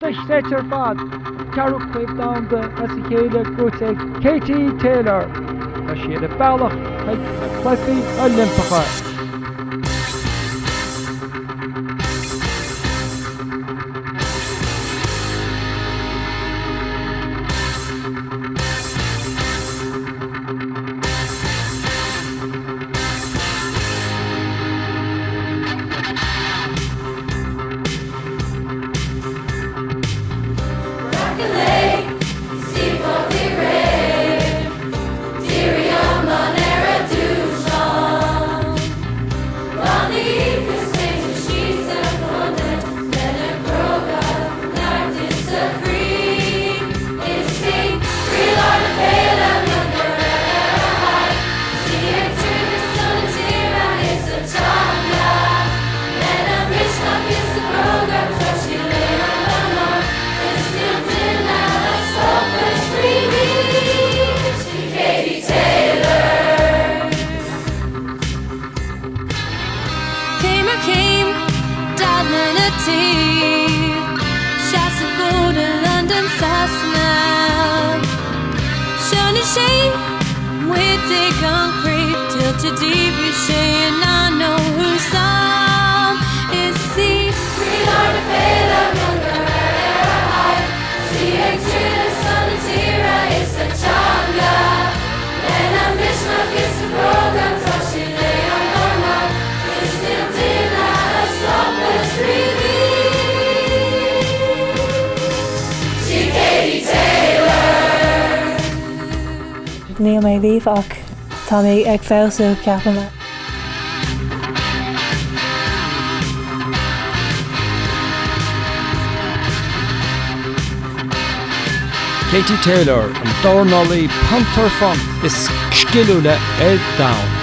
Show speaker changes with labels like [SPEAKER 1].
[SPEAKER 1] The Stretcher Fad, Carol Quave down the Féile Grute, Katie Taylor, the Shade of Ballach, like the Cliffy Olimpeacha.
[SPEAKER 2] Dírí, iomlán, dúshlán. Agus Lena, crogacht, neart is the croí. Is sing, Croílár the Féile, Miongháir, tíre, tíre is the teanga. Lena, misneach is the crogacht, Lena, misneach Katie Taylor.
[SPEAKER 3] Came, darling a tea. Shots of gold in London Sassna. Shiny shade, we take on creep till to deep you shade. And I know whose song is see.
[SPEAKER 2] Croílár the Féile, Miongháir, tíre, is the teanga. Lena, misneach is the crogacht, Katie Taylor.
[SPEAKER 4] Níl mé bhíh ach tá mé ag fáilsú ceapanna.
[SPEAKER 1] Katie Taylor and Dornolly Panther Font is skillule down.